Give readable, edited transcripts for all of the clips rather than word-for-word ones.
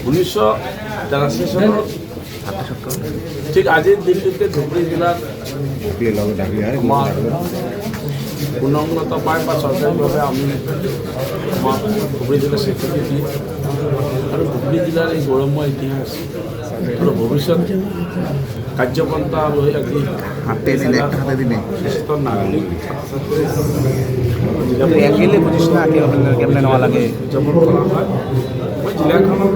1983 চনত ঠিক আজিৰ দিনটোতে ধুবুৰী জিলাত আমাৰ পুনৰ্গত পায় বা চৰকাৰীভাৱে আমি আমাৰ ধুবুৰী জিলা স্বীকৃতি দিয়ে আৰু ধুবুৰী জিলাৰ এই গৌৰৱময় ইতিহাস আৰু ভৱিষ্যত কাৰ্যপন্থা লৈ আজি জ্যেষ্ঠ নাগৰিক উদযাপন কৰা হয়। মই জিলাখনত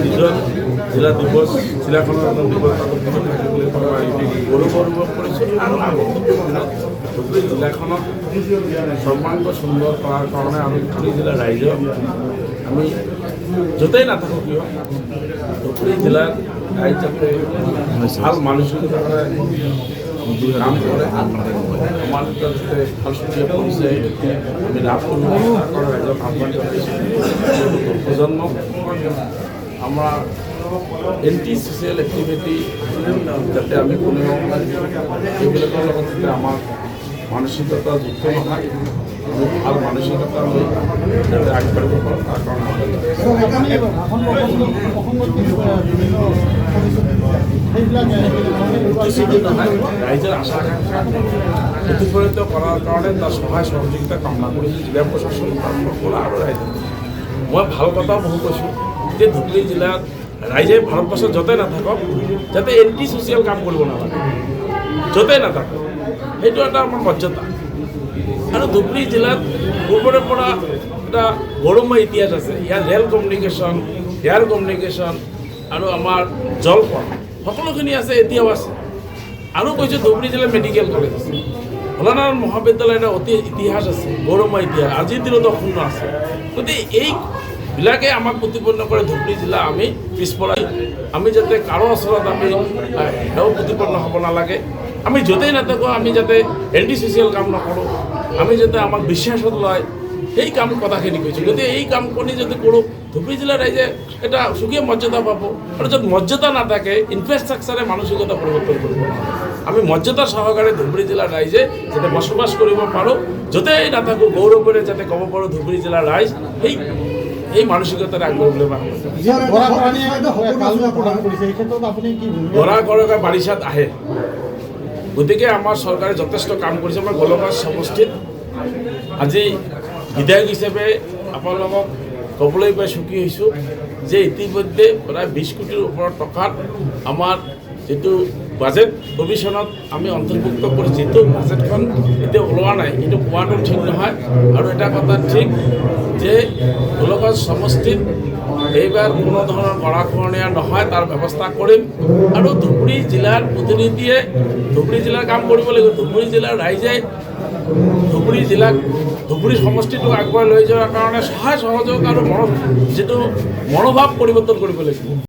যিটো জিলা দিৱস জিলাখনৰ গৌৰৱ অনুভৱ কৰিছোঁ আৰু ধুবুৰী জিলাখনক সৰ্বাংগ সুন্দৰ কৰাৰ কাৰণে আমি ধুবুৰী জিলাৰ ৰাইজক আমি য'তেই নাথাকোঁ কিয় ধুবুৰী জিলাৰ ৰাইজ যাতে ভাল মানসিকতাৰে কাম কৰে আমাৰ যাতে ফলস্বৰূপে পৰিছে আমি লাভ কৰিব ৰাইজক আহ্বান জনাইছোঁ প্ৰজন্মক আমৰা এন্টি সোশিয়াল এক্টিভিটি যাতে আমি কোনেও এইবিলাকৰ লগত যাতে আমাৰ মানসিকতা যুক্ত নহয় আমি ভাল মানসিকতা লৈ যাতে আগবাঢ়িব পাৰোঁ তাৰ কাৰণে ৰাইজৰ আশা আকাংক্ষা প্ৰতিফলিত কৰাৰ কাৰণে তাৰ সহায় সহযোগিতা কামনা কৰিছোঁ জিলা প্ৰশাসন পৰা আৰু ৰাইজে মই ভাল কথা বহু কৈছোঁ যে ধুবুৰী জিলাত ৰাইজে ভাৰতবৰ্ষত য'তেই নাথাকক যাতে এণ্টি ছ'চিয়েল কাম কৰিব নালাগে য'তেই নাথাকক সেইটো এটা আমাৰ মৰ্যাদা আৰু ধুবুৰী জিলাত পূৰ্বৰে পৰা এটা গৌৰৱময় ইতিহাস আছে ইয়াত ৰেল কমিউনিকেশ্যন এয়াৰ কমিউনিকেশ্যন আৰু আমাৰ জলপথ সকলোখিনি আছে এতিয়াও আছে আৰু কৈছোঁ ধুবুৰী জিলাত মেডিকেল কলেজ আছে ভোলানাথ মহাবিদ্যালয় এটা অতি ইতিহাস আছে গৌৰৱময় ইতিহাস আজিৰ দিনতো অক্ষুণ্ণ আছে গতিকে এইবিলাকে আমাক প্ৰতিপন্ন কৰে ধুবুৰী জিলা আমি পিছপৰাই আমি যাতে কাৰো ওচৰত আমি সেয়াও প্ৰতিপন্ন হ'ব নালাগে আমি য'তেই নাথাকোঁ আমি যাতে এণ্টি ছ'চিয়েল কাম নকৰোঁ আমি যাতে আমাক বিশ্বাসত লয় সেই কাম কথাখিনি কৈছোঁ গতিকে এই কাম কৰি যদি কৰোঁ ধুবুৰী জিলাৰ ৰাইজে এটা সুকীয়া মৰ্যাদা পাব আৰু য'ত মৰ্যাদা নাথাকে ইনফ্ৰাষ্ট্ৰাকচাৰে মানসিকতা পৰিৱৰ্তন কৰিব আমি মৰ্যাদা সহকাৰে ধুবুৰী জিলাৰ ৰাইজে যাতে বসবাস কৰিব পাৰোঁ য'তেই নাথাকোঁ গৌৰৱেৰে যাতে ক'ব পাৰোঁ ধুবুৰী জিলাৰ ৰাইজ এই মানসিকতাৰে আগবাঢ়িবলৈ গৰা বাৰিষাত আহে গতিকে আমাৰ চৰকাৰে যথেষ্ট কাম কৰিছে আমাৰ গোলগঞ্জ সমষ্টিত আজি বিধায়ক হিচাপে আপোনালোকক ক'বলৈ পাই সুখী হৈছোঁ যে ইতিমধ্যে প্ৰায় 20 কোটিৰ ওপৰত টকাত আমাৰ যিটো বাজেট প্ৰভিশ্যনত আমি অন্তৰ্ভুক্ত কৰি যিটো বাজেটখন এতিয়া ওলোৱা নাই সেইটো কোৱাটো ঠিক নহয় আৰু এটা কথা ঠিক যে গোলগঞ্জ সমষ্টিত এইবাৰ কোনো ধৰণৰ গৰাখহনীয়া নহয় তাৰ ব্যৱস্থা কৰিম আৰু ধুবুৰী জিলাৰ প্ৰতিনিধিয়ে ধুবুৰী জিলাৰ কাম কৰিব লাগিব ধুবুৰী জিলাৰ ৰাইজে ধুবুৰী জিলাক ধুবুৰী সমষ্টিটোক আগুৱাই লৈ যোৱাৰ কাৰণে সহায় সহযোগ আৰু যিটো মনোভাৱ পৰিৱৰ্তন কৰিব লাগিব।